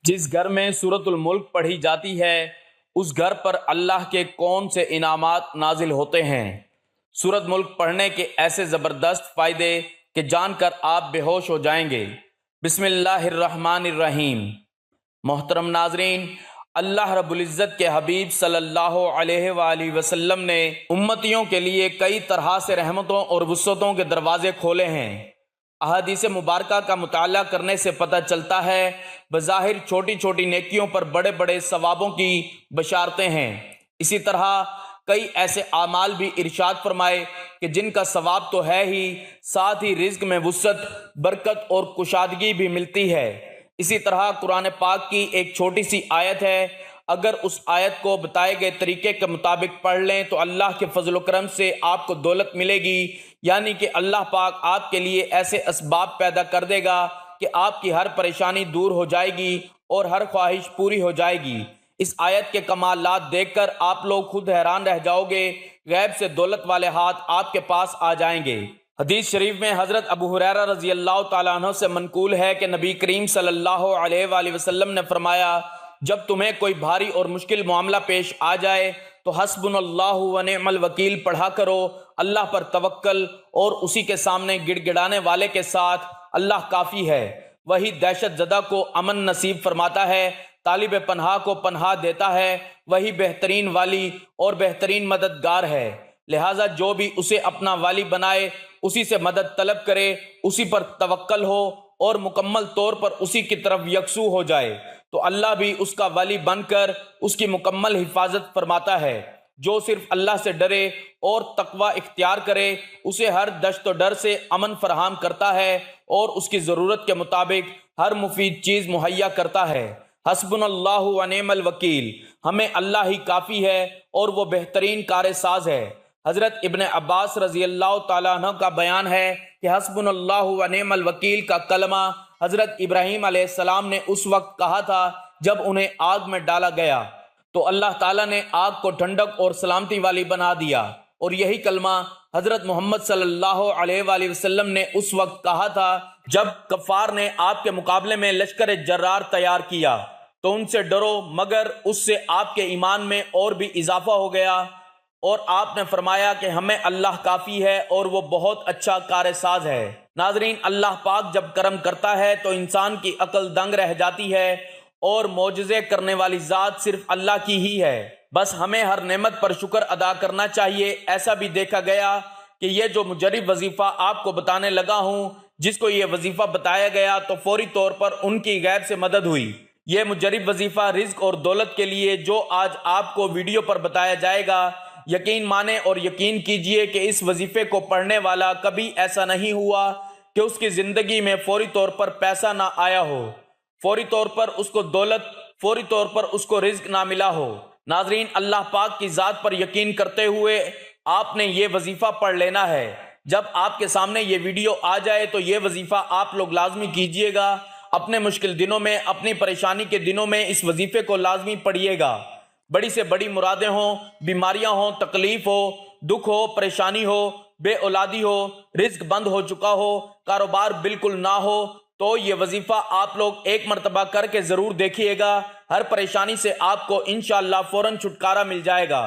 جس گھر میں سورۃ الملک پڑھی جاتی ہے اس گھر پر اللہ کے کون سے انعامات نازل ہوتے ہیں۔ سورۃ ملک پڑھنے کے ایسے زبردست فائدے کہ جان کر آپ بے ہوش ہو جائیں گے۔ بسم اللہ الرحمن الرحیم۔ محترم ناظرین، اللہ رب العزت کے حبیب صلی اللہ علیہ وآلہ وسلم نے امتیوں کے لیے کئی طرح سے رحمتوں اور وسعتوں کے دروازے کھولے ہیں۔ احادیث مبارکہ کا مطالعہ کرنے سے پتہ چلتا ہے بظاہر چھوٹی چھوٹی نیکیوں پر بڑے بڑے ثوابوں کی بشارتیں ہیں۔ اسی طرح کئی ایسے اعمال بھی ارشاد فرمائے کہ جن کا ثواب تو ہے ہی، ساتھ ہی رزق میں وسعت، برکت اور کشادگی بھی ملتی ہے۔ اسی طرح قرآن پاک کی ایک چھوٹی سی آیت ہے، اگر اس آیت کو بتائے گئے طریقے کے مطابق پڑھ لیں تو اللہ کے فضل و کرم سے آپ کو دولت ملے گی، یعنی کہ اللہ پاک آپ کے لیے ایسے اسباب پیدا کر دے گا کہ آپ کی ہر پریشانی دور ہو جائے گی اور ہر خواہش پوری ہو جائے گی۔ اس آیت کے کمالات دیکھ کر آپ لوگ خود حیران رہ جاؤ گے، غیب سے دولت والے ہاتھ آپ کے پاس آ جائیں گے۔ حدیث شریف میں حضرت ابو ہریرہ رضی اللہ تعالیٰ عنہ سے منقول ہے کہ نبی کریم صلی اللہ علیہ وآلہ وسلم نے فرمایا، جب تمہیں کوئی بھاری اور مشکل معاملہ پیش آ جائے تو حسبنا اللہ و نعم الوکیل پڑھا کرو، اللہ پر توکل اور اسی کے سامنے گڑ گڑانے والے کے ساتھ اللہ کافی ہے، وہی دہشت زدہ کو امن نصیب فرماتا ہے، طالب پناہ کو پناہ دیتا ہے، وہی بہترین والی اور بہترین مددگار ہے۔ لہٰذا جو بھی اسے اپنا والی بنائے اسی سے مدد طلب کرے، اسی پر توکل ہو اور مکمل طور پر اسی کی طرف یکسو ہو جائے تو اللہ بھی اس کا والی بن کر اس کی مکمل حفاظت فرماتا ہے۔ جو صرف اللہ سے ڈرے اور تقوی اختیار کرے اسے ہر دشت و ڈر سے امن فراہم کرتا ہے اور اس کی ضرورت کے مطابق ہر مفید چیز مہیا کرتا ہے۔ حسبنا اللہ و نعم الوکیل، ہمیں اللہ ہی کافی ہے اور وہ بہترین کار ساز ہے۔ حضرت ابن عباس رضی اللہ تعالیٰ عنہ کا بیان ہے کہ حسبنا اللہ و نعم الوکیل کا کلمہ حضرت ابراہیم علیہ السلام نے اس وقت کہا تھا جب انہیں آگ میں ڈالا گیا تو اللہ تعالیٰ نے آگ کو ٹھنڈک اور سلامتی والی بنا دیا، اور یہی کلمہ حضرت محمد صلی اللہ علیہ وآلہ وسلم نے اس وقت کہا تھا جب کفار نے آپ کے مقابلے میں لشکر جرار تیار کیا تو ان سے ڈرو، مگر اس سے آپ کے ایمان میں اور بھی اضافہ ہو گیا، اور آپ نے فرمایا کہ ہمیں اللہ کافی ہے اور وہ بہت اچھا کار ساز ہے۔ ناظرین، اللہ پاک جب کرم کرتا ہے تو انسان کی عقل دنگ رہ جاتی ہے، اور معجزے کرنے والی ذات صرف اللہ کی ہی ہے۔ بس ہمیں ہر نعمت پر شکر ادا کرنا چاہیے۔ ایسا بھی دیکھا گیا کہ یہ جو مجرب وظیفہ آپ کو بتانے لگا ہوں، جس کو یہ وظیفہ بتایا گیا تو فوری طور پر ان کی غیب سے مدد ہوئی۔ یہ مجرب وظیفہ رزق اور دولت کے لیے جو آج آپ کو ویڈیو پر بتایا جائے گا، یقین مانیں اور یقین کیجئے کہ اس وظیفے کو پڑھنے والا کبھی ایسا نہیں ہوا کہ اس کی زندگی میں فوری طور پر پیسہ نہ آیا ہو، فوری طور پر اس کو دولت، فوری طور پر اس کو رزق نہ ملا ہو۔ ناظرین، اللہ پاک کی ذات پر یقین کرتے ہوئے آپ نے یہ وظیفہ پڑھ لینا ہے۔ جب آپ کے سامنے یہ ویڈیو آ جائے تو یہ وظیفہ آپ لوگ لازمی کیجئے گا۔ اپنے مشکل دنوں میں، اپنی پریشانی کے دنوں میں اس وظیفے کو لازمی پڑھیے گا۔ بڑی سے بڑی مرادیں ہوں، بیماریاں ہوں، تکلیف ہو، دکھ ہو، پریشانی ہو، بے اولادی ہو، رزق بند ہو چکا ہو، کاروبار بالکل نہ ہو، تو یہ وظیفہ آپ لوگ ایک مرتبہ کر کے ضرور دیکھیے گا۔ ہر پریشانی سے آپ کو انشاءاللہ فوراً چھٹکارا مل جائے گا۔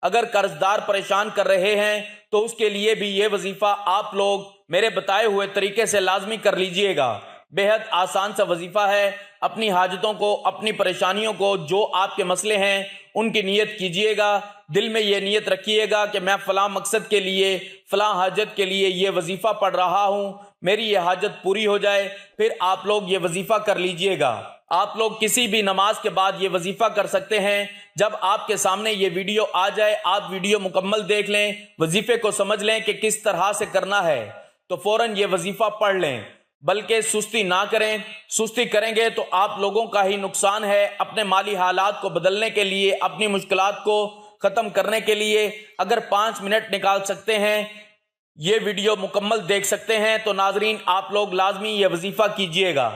اگر قرض دار پریشان کر رہے ہیں تو اس کے لیے بھی یہ وظیفہ آپ لوگ میرے بتائے ہوئے طریقے سے لازمی کر لیجئے گا۔ بے حد آسان سا وظیفہ ہے۔ اپنی حاجتوں کو، اپنی پریشانیوں کو، جو آپ کے مسئلے ہیں ان کی نیت کیجئے گا۔ دل میں یہ نیت رکھیے گا کہ میں فلاں مقصد کے لیے، فلاں حاجت کے لیے یہ وظیفہ پڑھ رہا ہوں، میری یہ حاجت پوری ہو جائے۔ پھر آپ لوگ یہ وظیفہ کر لیجئے گا۔ آپ لوگ کسی بھی نماز کے بعد یہ وظیفہ کر سکتے ہیں۔ جب آپ کے سامنے یہ ویڈیو آ جائے، آپ ویڈیو مکمل دیکھ لیں، وظیفے کو سمجھ لیں کہ کس طرح سے کرنا ہے، تو فوراً یہ وظیفہ پڑھ لیں، بلکہ سستی نہ کریں۔ سستی کریں گے تو آپ لوگوں کا ہی نقصان ہے۔ اپنے مالی حالات کو بدلنے کے لیے، اپنی مشکلات کو ختم کرنے کے لیے اگر 5 منٹ نکال سکتے ہیں، یہ ویڈیو مکمل دیکھ سکتے ہیں، تو ناظرین آپ لوگ لازمی یہ وظیفہ کیجئے گا۔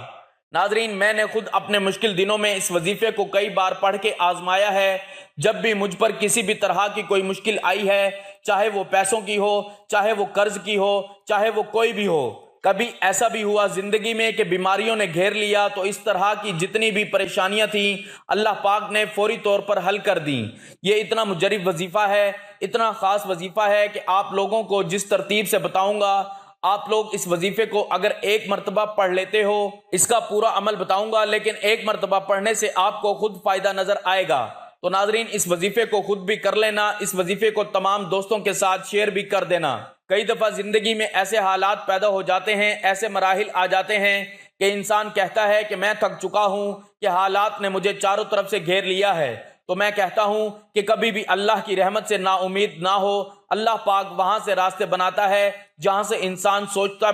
ناظرین، میں نے خود اپنے مشکل دنوں میں اس وظیفے کو کئی بار پڑھ کے آزمایا ہے۔ جب بھی مجھ پر کسی بھی طرح کی کوئی مشکل آئی ہے، چاہے وہ پیسوں کی ہو، چاہے وہ قرض کی ہو، چاہے وہ کوئی بھی ہو، کبھی ایسا بھی ہوا زندگی میں کہ بیماریوں نے گھیر لیا تو اس طرح کی جتنی بھی پریشانیاں تھیں اللہ پاک نے فوری طور پر حل کر دیں۔ یہ اتنا مجرب وظیفہ ہے، اتنا خاص وظیفہ ہے کہ آپ لوگوں کو جس ترتیب سے بتاؤں گا، آپ لوگ اس وظیفے کو اگر ایک مرتبہ پڑھ لیتے ہو، اس کا پورا عمل بتاؤں گا، لیکن ایک مرتبہ پڑھنے سے آپ کو خود فائدہ نظر آئے گا۔ تو ناظرین، اس وظیفے کو خود بھی کر لینا، اس وظیفے کو تمام دوستوں کے ساتھ شیئر بھی کر دینا۔ کئی دفعہ زندگی میں ایسے حالات پیدا ہو جاتے ہیں، ایسے مراحل آ جاتے ہیں کہ انسان کہتا ہے کہ میں تھک چکا ہوں، کہ حالات نے مجھے چاروں طرف سے گھیر لیا ہے۔ تو میں کہتا ہوں کہ کبھی بھی اللہ کی رحمت سے نا امید نہ ہو۔ اللہ پاک وہاں سے راستے بناتا ہے جہاں سے انسان سوچتا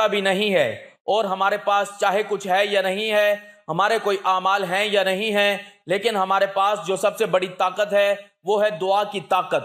بھی نہیں ہے، اور ہمارے پاس چاہے کچھ ہے یا نہیں ہے، ہمارے کوئی اعمال ہیں یا نہیں ہیں، لیکن ہمارے پاس جو سب سے بڑی طاقت ہے وہ ہے دعا کی طاقت۔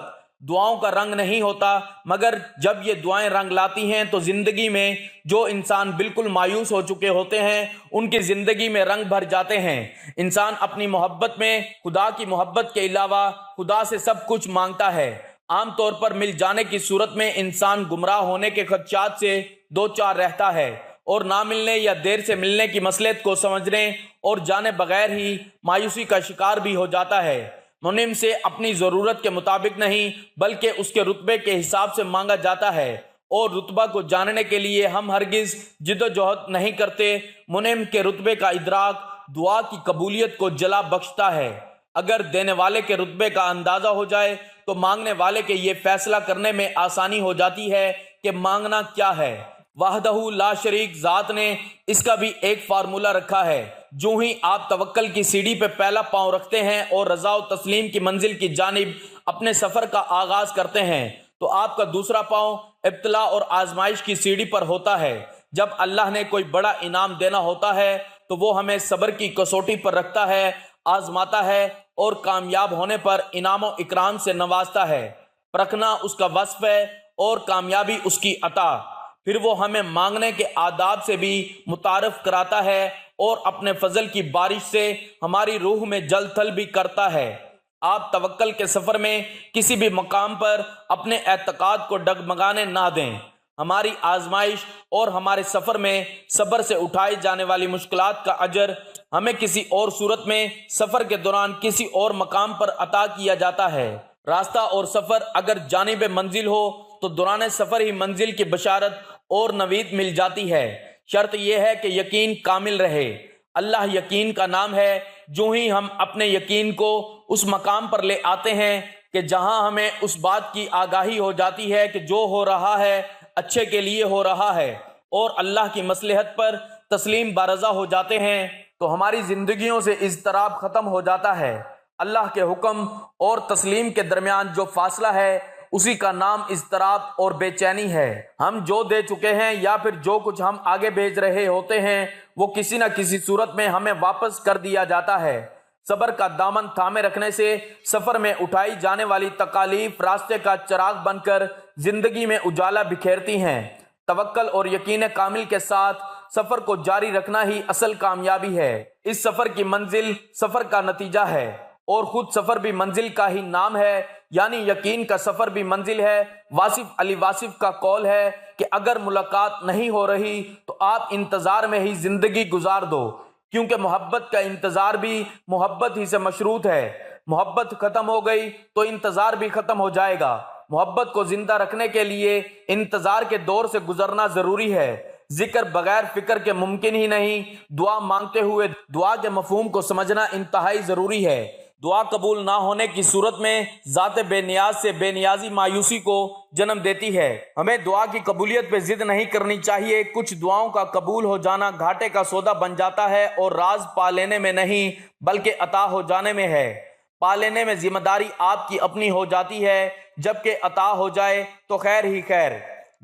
دعاؤں کا رنگ نہیں ہوتا، مگر جب یہ دعائیں رنگ لاتی ہیں تو زندگی میں جو انسان بالکل مایوس ہو چکے ہوتے ہیں ان کی زندگی میں رنگ بھر جاتے ہیں۔ انسان اپنی محبت میں خدا کی محبت کے علاوہ خدا سے سب کچھ مانگتا ہے۔ عام طور پر مل جانے کی صورت میں انسان گمراہ ہونے کے خدشات سے دو چار رہتا ہے، اور نہ ملنے یا دیر سے ملنے کی مصلحت کو سمجھنے اور جانے بغیر ہی مایوسی کا شکار بھی ہو جاتا ہے۔ منعم سے اپنی ضرورت کے مطابق نہیں بلکہ اس کے رتبے کے حساب سے مانگا جاتا ہے، اور رتبہ کو جاننے کے لیے ہم ہرگز جد و جہد نہیں کرتے۔ منعم کے رتبے کا ادراک دعا کی قبولیت کو جلا بخشتا ہے۔ اگر دینے والے کے رتبے کا اندازہ ہو جائے تو مانگنے والے کے یہ فیصلہ کرنے میں آسانی ہو جاتی ہے کہ مانگنا کیا ہے۔ وحدہ لا شریک ذات نے اس کا بھی ایک فارمولہ رکھا ہے۔ جو ہی آپ توکل کی سیڑھی پہ پہلا پاؤں رکھتے ہیں اور رضا و تسلیم کی منزل کی جانب اپنے سفر کا آغاز کرتے ہیں تو آپ کا دوسرا پاؤں ابتلا اور آزمائش کی سیڑھی پر ہوتا ہے۔ جب اللہ نے کوئی بڑا انعام دینا ہوتا ہے تو وہ ہمیں صبر کی کسوٹی پر رکھتا ہے، آزماتا ہے، اور کامیاب ہونے پر انعام و اکرام سے نوازتا ہے۔ پرکھنا اس کا وصف ہے اور کامیابی اس کی عطا۔ پھر وہ ہمیں مانگنے کے آداب سے بھی متعارف کراتا ہے اور اپنے فضل کی بارش سے ہماری روح میں جل تھل بھی کرتا ہے۔ آپ توکل کے سفر میں کسی بھی مقام پر اپنے اعتقاد کو ڈگمگانے نہ دیں۔ ہماری آزمائش اور ہمارے سفر میں صبر سے اٹھائی جانے والی مشکلات کا اجر ہمیں کسی اور صورت میں سفر کے دوران کسی اور مقام پر عطا کیا جاتا ہے۔ راستہ اور سفر اگر جانب منزل ہو تو دوران سفر ہی منزل کی بشارت اور نوید مل جاتی ہے۔ شرط یہ ہے کہ یقین کامل رہے۔ اللہ یقین کا نام ہے۔ جو ہی ہم اپنے یقین کو اس مقام پر لے آتے ہیں کہ جہاں ہمیں اس بات کی آگاہی ہو جاتی ہے کہ جو ہو رہا ہے اچھے کے لیے ہو رہا ہے، اور اللہ کی مصلحت پر تسلیم بارضا ہو جاتے ہیں، تو ہماری زندگیوں سے اضطراب ختم ہو جاتا ہے۔ اللہ کے حکم اور تسلیم کے درمیان جو فاصلہ ہے اسی کا نام اضطراب اور بے چینی ہے۔ ہم جو دے چکے ہیں یا پھر جو کچھ ہم آگے بھیج رہے ہوتے ہیں وہ کسی نہ کسی صورت میں ہمیں واپس کر دیا جاتا ہے۔ صبر کا دامن تھامے رکھنے سے سفر میں اٹھائی جانے والی تکالیف راستے کا چراغ بن کر زندگی میں اجالا بکھیرتی ہیں۔ توکل اور یقین کامل کے ساتھ سفر کو جاری رکھنا ہی اصل کامیابی ہے۔ اس سفر کی منزل سفر کا نتیجہ ہے، اور خود سفر بھی منزل کا ہی نام ہے، یعنی یقین کا سفر بھی منزل ہے۔ واصف علی واصف کا قول ہے کہ اگر ملاقات نہیں ہو رہی تو آپ انتظار میں ہی زندگی گزار دو، کیونکہ محبت کا انتظار بھی محبت ہی سے مشروط ہے۔ محبت ختم ہو گئی تو انتظار بھی ختم ہو جائے گا۔ محبت کو زندہ رکھنے کے لیے انتظار کے دور سے گزرنا ضروری ہے۔ ذکر بغیر فکر کے ممکن ہی نہیں۔ دعا مانگتے ہوئے دعا کے مفہوم کو سمجھنا انتہائی ضروری ہے۔ دعا قبول نہ ہونے کی صورت میں ذات بے نیاز سے بے نیازی مایوسی کو جنم دیتی ہے۔ ہمیں دعا کی قبولیت پہ ضد نہیں کرنی چاہیے۔ کچھ دعاؤں کا قبول ہو جانا گھاٹے کا سودا بن جاتا ہے، اور راز پا لینے میں نہیں بلکہ عطا ہو جانے میں ہے۔ پا لینے میں ذمہ داری آپ کی اپنی ہو جاتی ہے، جبکہ عطا ہو جائے تو خیر ہی خیر۔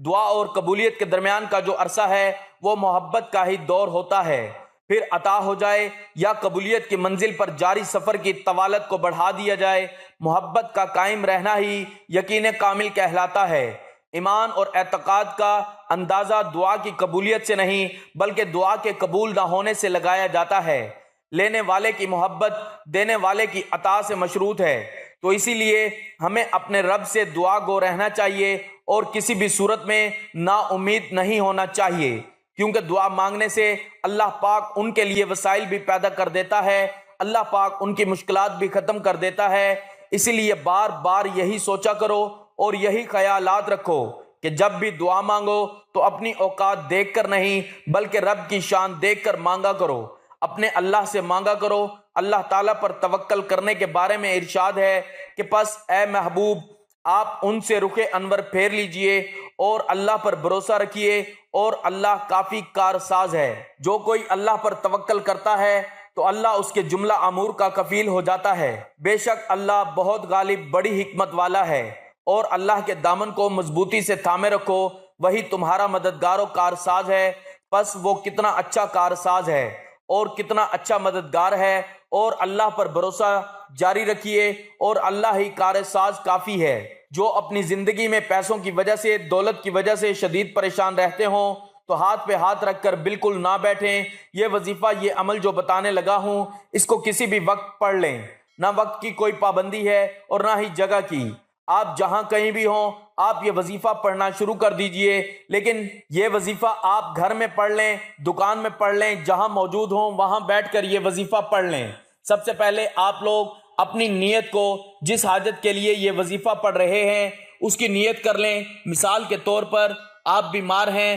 دعا اور قبولیت کے درمیان کا جو عرصہ ہے وہ محبت کا ہی دور ہوتا ہے۔ پھر عطا ہو جائے یا قبولیت کی منزل پر جاری سفر کی طوالت کو بڑھا دیا جائے، محبت کا قائم رہنا ہی یقین کامل کہلاتا ہے۔ ایمان اور اعتقاد کا اندازہ دعا کی قبولیت سے نہیں بلکہ دعا کے قبول نہ ہونے سے لگایا جاتا ہے۔ لینے والے کی محبت دینے والے کی عطا سے مشروط ہے، تو اسی لیے ہمیں اپنے رب سے دعا گو رہنا چاہیے اور کسی بھی صورت میں نا امید نہیں ہونا چاہیے، کیونکہ دعا مانگنے سے اللہ پاک ان کے لیے وسائل بھی پیدا کر دیتا ہے، اللہ پاک ان کی مشکلات بھی ختم کر دیتا ہے۔ اسی لیے بار بار یہی سوچا کرو اور یہی خیالات رکھو کہ جب بھی دعا مانگو تو اپنی اوقات دیکھ کر نہیں بلکہ رب کی شان دیکھ کر مانگا کرو، اپنے اللہ سے مانگا کرو۔ اللہ تعالیٰ پر توکل کرنے کے بارے میں ارشاد ہے کہ پس اے محبوب آپ ان سے رخ انور پھیر لیجئے اور اللہ پر بھروسہ رکھیے، اور اللہ کافی کارساز ہے۔ جو کوئی اللہ پر توکل کرتا ہے تو اللہ اس کے جملہ امور کا کفیل ہو جاتا ہے۔ بے شک اللہ بہت غالب بڑی حکمت والا ہے، اور اللہ کے دامن کو مضبوطی سے تھامے رکھو، وہی تمہارا مددگار و کارساز ہے۔ پس وہ کتنا اچھا کارساز ہے اور کتنا اچھا مددگار ہے، اور اللہ پر بھروسہ جاری رکھیے، اور اللہ ہی کارساز کافی ہے۔ جو اپنی زندگی میں پیسوں کی وجہ سے، دولت کی وجہ سے شدید پریشان رہتے ہوں تو ہاتھ پہ ہاتھ رکھ کر بالکل نہ بیٹھیں۔ یہ وظیفہ، یہ عمل جو بتانے لگا ہوں، اس کو کسی بھی وقت پڑھ لیں، نہ وقت کی کوئی پابندی ہے اور نہ ہی جگہ کی۔ آپ جہاں کہیں بھی ہوں آپ یہ وظیفہ پڑھنا شروع کر دیجئے، لیکن یہ وظیفہ آپ گھر میں پڑھ لیں، دکان میں پڑھ لیں، جہاں موجود ہوں وہاں بیٹھ کر یہ وظیفہ پڑھ لیں۔ سب سے پہلے آپ لوگ اپنی نیت کو، جس حاجت کے لیے یہ وظیفہ پڑھ رہے ہیں اس کی نیت کر لیں۔ مثال کے طور پر آپ بیمار ہیں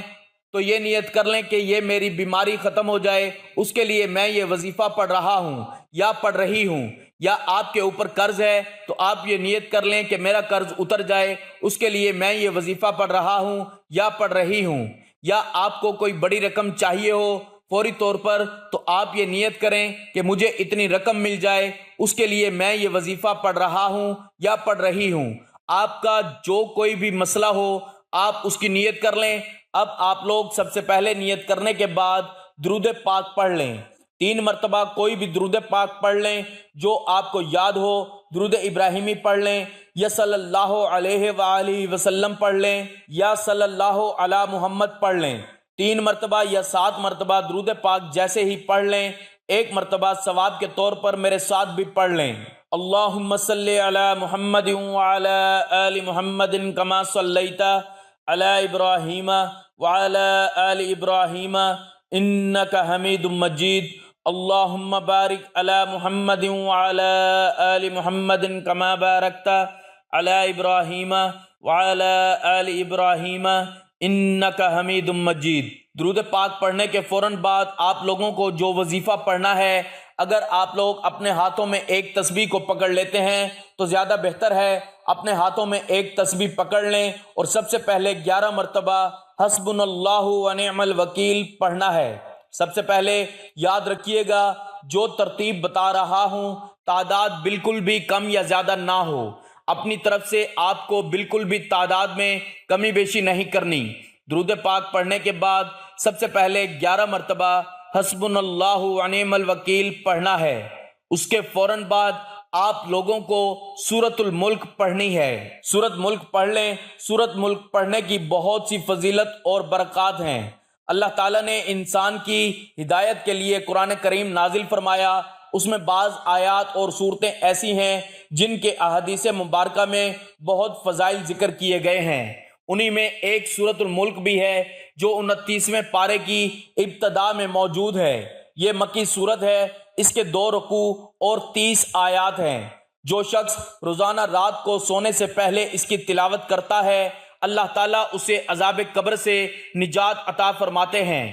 تو یہ نیت کر لیں کہ یہ میری بیماری ختم ہو جائے، اس کے لیے میں یہ وظیفہ پڑھ رہا ہوں یا پڑھ رہی ہوں۔ یا آپ کے اوپر قرض ہے تو آپ یہ نیت کر لیں کہ میرا قرض اتر جائے، اس کے لیے میں یہ وظیفہ پڑھ رہا ہوں یا پڑھ رہی ہوں۔ یا آپ کو کوئی بڑی رقم چاہیے ہو فوری طور پر تو آپ یہ نیت کریں کہ مجھے اتنی رقم مل جائے، اس کے لیے میں یہ وظیفہ پڑھ رہا ہوں یا پڑھ رہی ہوں۔ آپ کا جو کوئی بھی مسئلہ ہو آپ اس کی نیت کر لیں۔ اب آپ لوگ سب سے پہلے نیت کرنے کے بعد درود پاک پڑھ لیں، 3 مرتبہ کوئی بھی درود پاک پڑھ لیں جو آپ کو یاد ہو۔ درود ابراہیمی پڑھ لیں، یا صلی اللہ علیہ وآلہ وسلم پڑھ لیں، یا صلی اللہ علی محمد پڑھ لیں۔ 3 مرتبہ یا 7 مرتبہ درود پاک جیسے ہی پڑھ لیں، 1 مرتبہ ثواب کے طور پر میرے ساتھ بھی پڑھ لیں۔ اللہم صلی علی محمد وعلی آل محمد کما صلیت علی ابراہیم وعلی آل ابراہیم انک حمید مجید۔ اللہم بارک علی محمد وعلی آل محمد کما بارکت علی ابراہیم وعلی آل ابراہیم انک حمید مجید۔ درود پاک پڑھنے کے فوراً بعد آپ لوگوں کو جو وظیفہ پڑھنا ہے، اگر آپ لوگ اپنے ہاتھوں میں ایک تسبیح کو پکڑ لیتے ہیں تو زیادہ بہتر ہے۔ اپنے ہاتھوں میں ایک تسبیح پکڑ لیں اور سب سے پہلے 11 مرتبہ حسبنا اللہ ونعم الوکیل پڑھنا ہے۔ سب سے پہلے یاد رکھیے گا جو ترتیب بتا رہا ہوں تعداد بالکل بھی کم یا زیادہ نہ ہو، اپنی طرف سے آپ کو بالکل بھی تعداد میں کمی بیشی نہیں کرنی۔ درود پاک پڑھنے کے بعد سب سے پہلے 11 مرتبہ حسبنا اللہ ونعم الوکیل پڑھنا ہے۔ اس کے فوراً بعد آپ لوگوں کو سورۃ الملک پڑھنی ہے۔ سورۃ ملک پڑھ لیں۔ سورۃ ملک پڑھنے کی بہت سی فضیلت اور برکات ہیں۔ اللہ تعالیٰ نے انسان کی ہدایت کے لیے قرآن کریم نازل فرمایا، اس میں بعض آیات اور صورتیں ایسی ہیں جن کے احادیث مبارکہ میں بہت فضائل ذکر کیے گئے ہیں۔ انہی میں ایک سورۃ الملک بھی ہے جو 29ویں پارے کی ابتدا میں موجود ہے۔ یہ مکی سورت ہے، اس کے 2 رکوع اور 30 آیات ہیں۔ جو شخص روزانہ رات کو سونے سے پہلے اس کی تلاوت کرتا ہے اللہ تعالیٰ اسے عذاب قبر سے نجات عطا فرماتے ہیں۔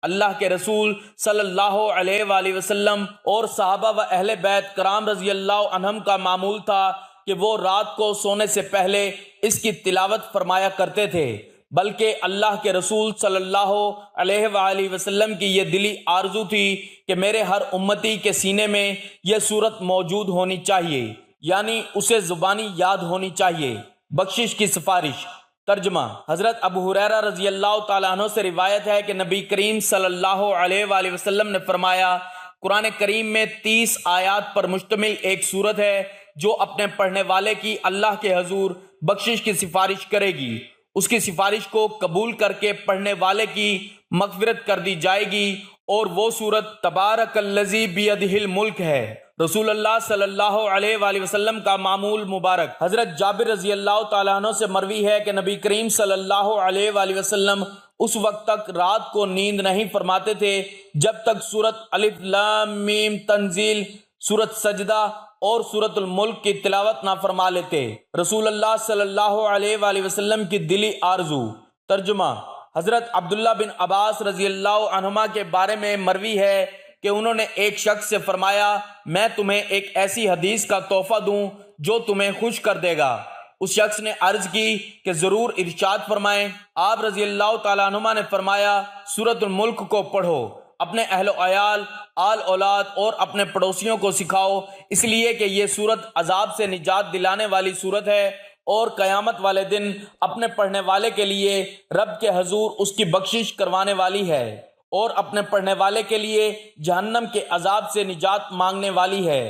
اللہ کے رسول صلی اللہ علیہ وآلہ وسلم اور صحابہ و اہل بیت کرام رضی اللہ عنہم کا معمول تھا کہ وہ رات کو سونے سے پہلے اس کی تلاوت فرمایا کرتے تھے، بلکہ اللہ کے رسول صلی اللہ علیہ وآلہ وسلم کی یہ دلی آرزو تھی کہ میرے ہر امتی کے سینے میں یہ سورت موجود ہونی چاہیے، یعنی اسے زبانی یاد ہونی چاہیے۔ بخشش کی سفارش۔ ترجمہ: حضرت ابو ہریرہ رضی اللہ تعالیٰ عنہ سے روایت ہے کہ نبی کریم صلی اللہ علیہ وآلہ وسلم نے فرمایا، قرآن کریم میں 30 آیات پر مشتمل ایک سورت ہے جو اپنے پڑھنے والے کی اللہ کے حضور بخشش کی سفارش کرے گی، اس کی سفارش کو قبول کر کے پڑھنے والے کی مغفرت کر دی جائے گی، اور وہ سورت تبارک الذی بیدہ الملک ہے۔ رسول اللہ صلی اللہ علیہ وآلہ وسلم کا معمول مبارک حضرت جابر رضی اللہ تعالیٰ عنہ سے مروی ہے کہ نبی کریم صلی اللہ علیہ وآلہ وسلم اس وقت تک رات کو نیند نہیں فرماتے تھے جب تک سورت الف لام میم تنزیل، سورت سجدہ اور سورت الملک کی تلاوت نہ فرما لیتے۔ رسول اللہ صلی اللہ علیہ وآلہ وسلم کی دلی آرزو۔ ترجمہ: حضرت عبداللہ بن عباس رضی اللہ عنہما کے بارے میں مروی ہے کہ انہوں نے ایک شخص سے فرمایا، میں تمہیں ایک ایسی حدیث کا تحفہ دوں جو تمہیں خوش کر دے گا۔ اس شخص نے عرض کی کہ ضرور ارشاد فرمائیں۔ آپ رضی اللہ تعالیٰ عنہما نے فرمایا، سورت الملک کو پڑھو، اپنے اہل و عیال، آل اولاد اور اپنے پڑوسیوں کو سکھاؤ، اس لیے کہ یہ سورت عذاب سے نجات دلانے والی سورت ہے اور قیامت والے دن اپنے پڑھنے والے کے لیے رب کے حضور اس کی بخشش کروانے والی ہے اور اپنے پڑھنے والے کے لیے جہنم کے عذاب سے نجات مانگنے والی ہے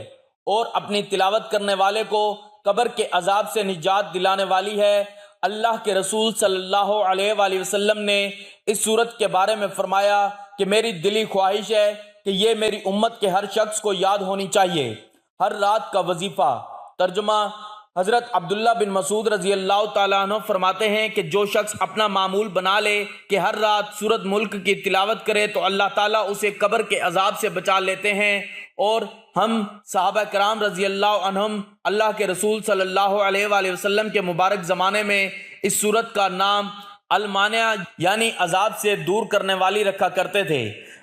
اور اپنی تلاوت کرنے والے کو قبر کے عذاب سے نجات دلانے والی ہے۔ اللہ کے رسول صلی اللہ علیہ وآلہ وسلم نے اس سورت کے بارے میں فرمایا کہ میری دلی خواہش ہے کہ یہ میری امت کے ہر شخص کو یاد ہونی چاہیے۔ ہر رات کا وظیفہ۔ ترجمہ: حضرت عبداللہ بن مسعود رضی اللہ تعالیٰ عنہ فرماتے ہیں کہ جو شخص اپنا معمول بنا لے کہ ہر رات سورت ملک کی تلاوت کرے تو اللہ تعالیٰ اسے قبر کے عذاب سے بچا لیتے ہیں۔ اور ہم صحابہ کرام رضی اللہ عنہم اللہ کے رسول صلی اللہ علیہ وآلہ وسلم کے مبارک زمانے میں اس سورت کا نام المانع یعنی عذاب سے دور کرنے والی رکھا کرتے تھے،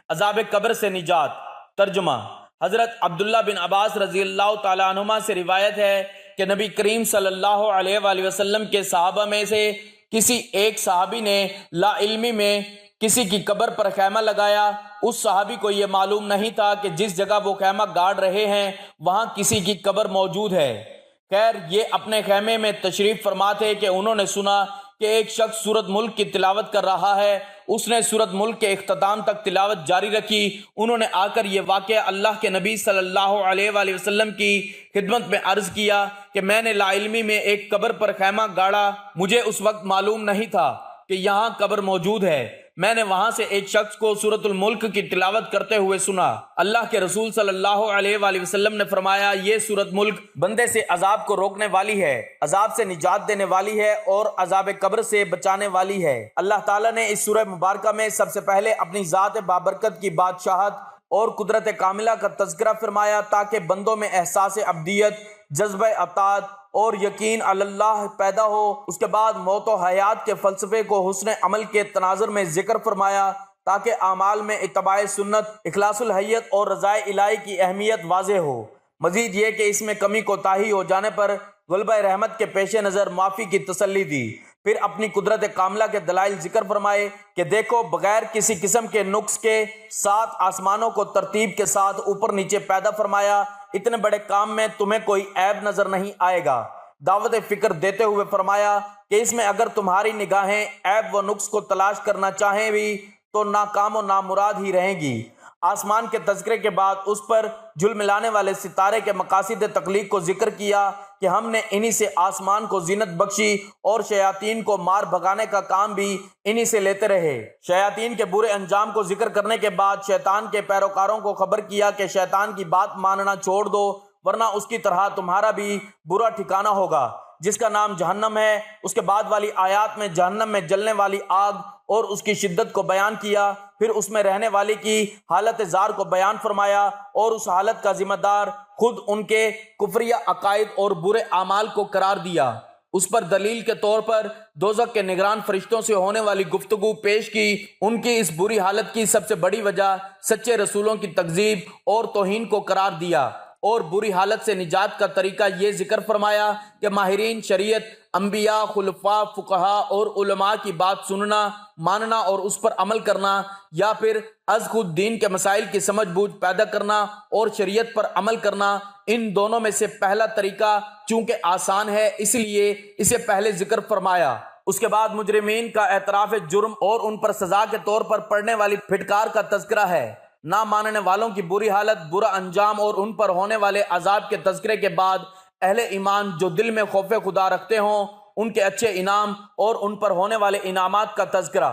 عذاب قبر سے نجات۔ ترجمہ: حضرت عبداللہ بن عباس رضی اللہ تعالیٰ عنہما سے روایت ہے کہ نبی کریم صلی اللہ علیہ وآلہ وسلم کے صحابہ میں سے کسی ایک صحابی نے لا علمی میں کسی کی قبر پر خیمہ لگایا۔ اس صحابی کو یہ معلوم نہیں تھا کہ جس جگہ وہ خیمہ گاڑ رہے ہیں وہاں کسی کی قبر موجود ہے۔ خیر، یہ اپنے خیمے میں تشریف فرما تھے کہ انہوں نے سنا کہ ایک شخص سورت ملک کی تلاوت کر رہا ہے۔ اس نے سورت ملک کے اختتام تک تلاوت جاری رکھی۔ انہوں نے آ کر یہ واقعہ اللہ کے نبی صلی اللہ علیہ وآلہ وسلم کی خدمت میں عرض کیا کہ میں نے لا علمی میں ایک قبر پر خیمہ گاڑا، مجھے اس وقت معلوم نہیں تھا کہ یہاں قبر موجود ہے۔ میں نے وہاں سے ایک شخص کو سورت الملک کی تلاوت کرتے ہوئے سنا۔ اللہ کے رسول صلی اللہ علیہ وآلہ وسلم نے فرمایا، یہ سورت ملک بندے سے عذاب کو روکنے والی ہے، عذاب سے نجات دینے والی ہے اور عذاب قبر سے بچانے والی ہے۔ اللہ تعالیٰ نے اس سورہ مبارکہ میں سب سے پہلے اپنی ذات بابرکت کی بادشاہت اور قدرت کاملہ کا تذکرہ فرمایا تاکہ بندوں میں احساس عبدیت، جذبہ اطاعت اور یقین اللہ پیدا ہو۔ اس کے بعد موت و حیات کے فلسفے کو حسن عمل کے تناظر میں ذکر فرمایا تاکہ اعمال میں اتباع سنت، اخلاص الحیت اور رضائے الہی کی اہمیت واضح ہو۔ مزید یہ کہ اس میں کمی کوتاہی ہو جانے پر غلبہ رحمت کے پیش نظر معافی کی تسلی دی۔ پھر اپنی قدرت کاملہ کے دلائل ذکر فرمائے کہ دیکھو، بغیر کسی قسم کے نقص کے 7 آسمانوں کو ترتیب کے ساتھ اوپر نیچے پیدا فرمایا۔ اتنے بڑے کام میں تمہیں کوئی عیب نظر نہیں آئے گا۔ دعوت فکر دیتے ہوئے فرمایا کہ اس میں اگر تمہاری نگاہیں عیب و نقص کو تلاش کرنا چاہیں بھی تو ناکام و نامراد ہی رہیں گی۔ آسمان کے تذکرے کے بعد اس پر جھلملانے والے ستارے کے مقاصد تخلیق کو ذکر کیا کہ ہم نے انہی سے آسمان کو زینت بخشی اور شیاطین کو مار بھگانے کا کام بھی انہی سے لیتے رہے۔ شیاطین کے برے انجام کو ذکر کرنے کے بعد شیطان کے پیروکاروں کو خبر کیا کہ شیطان کی بات ماننا چھوڑ دو ورنہ اس کی طرح تمہارا بھی برا ٹھکانہ ہوگا جس کا نام جہنم ہے۔ اس کے بعد والی آیات میں جہنم میں جلنے والی آگ اور اس کی شدت کو بیان کیا، پھر اس میں رہنے والی کی حالت زار کو بیان فرمایا اور اس حالت کا ذمہ دار خود ان کے کفریہ عقائد اور برے اعمال کو قرار دیا۔ اس پر دلیل کے طور پر دوزخ کے نگران فرشتوں سے ہونے والی گفتگو پیش کی۔ ان کی اس بری حالت کی سب سے بڑی وجہ سچے رسولوں کی تکذیب اور توہین کو قرار دیا اور بری حالت سے نجات کا طریقہ یہ ذکر فرمایا کہ ماہرین شریعت، انبیاء، خلفاء، فقہاء اور علماء کی بات سننا، ماننا اور اس پر عمل کرنا، یا پھر از خود دین کے مسائل کی سمجھ بوجھ پیدا کرنا اور شریعت پر عمل کرنا۔ ان دونوں میں سے پہلا طریقہ چونکہ آسان ہے اس لیے اسے پہلے ذکر فرمایا۔ اس کے بعد مجرمین کا اعتراف جرم اور ان پر سزا کے طور پر پڑنے والی پھٹکار کا تذکرہ ہے۔ نہ ماننے والوں کی بری حالت، برا انجام اور ان پر ہونے والے عذاب کے تذکرے کے بعد اہل ایمان جو دل میں خوف خدا رکھتے ہوں ان کے اچھے انعام اور ان پر ہونے والے انعامات کا تذکرہ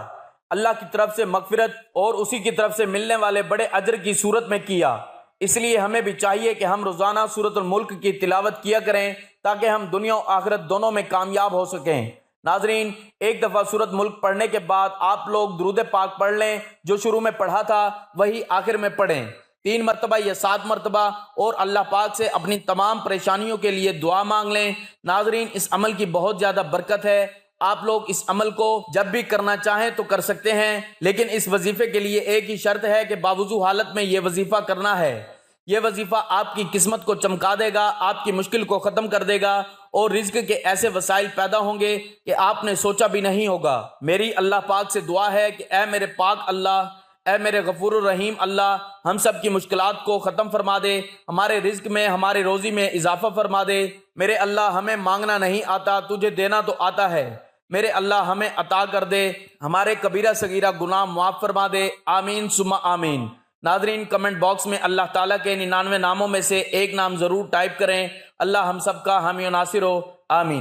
اللہ کی طرف سے مغفرت اور اسی کی طرف سے ملنے والے بڑے اجر کی صورت میں کیا۔ اس لیے ہمیں بھی چاہیے کہ ہم روزانہ سورۃ الملک کی تلاوت کیا کریں تاکہ ہم دنیا و آخرت دونوں میں کامیاب ہو سکیں۔ ناظرین، ایک دفعہ سورۃ ملک پڑھنے کے بعد آپ لوگ درود پاک پڑھ لیں، جو شروع میں پڑھا تھا وہی آخر میں پڑھیں، 3 مرتبہ یا 7 مرتبہ، اور اللہ پاک سے اپنی تمام پریشانیوں کے لیے دعا مانگ لیں۔ ناظرین، اس عمل کی بہت زیادہ برکت ہے۔ آپ لوگ اس عمل کو جب بھی کرنا چاہیں تو کر سکتے ہیں، لیکن اس وظیفے کے لیے ایک ہی شرط ہے کہ باوضو حالت میں یہ وظیفہ کرنا ہے۔ یہ وظیفہ آپ کی قسمت کو چمکا دے گا، آپ کی مشکل کو ختم کر دے گا، اور رزق کے ایسے وسائل پیدا ہوں گے کہ آپ نے سوچا بھی نہیں ہوگا۔ میری اللہ پاک سے دعا ہے کہ اے میرے پاک اللہ، اے میرے غفور الرحیم اللہ، ہم سب کی مشکلات کو ختم فرما دے، ہمارے رزق میں، ہماری روزی میں اضافہ فرما دے۔ میرے اللہ، ہمیں مانگنا نہیں آتا، تجھے دینا تو آتا ہے۔ میرے اللہ، ہمیں عطا کر دے، ہمارے کبیرہ صغیرہ گناہ معاف فرما دے، آمین ثم آمین۔ ناظرین، کمنٹ باکس میں اللہ تعالیٰ کے 99 ناموں میں سے ایک نام ضرور ٹائپ کریں۔ اللہ ہم سب کا حامی و ناصر ہو، آمین۔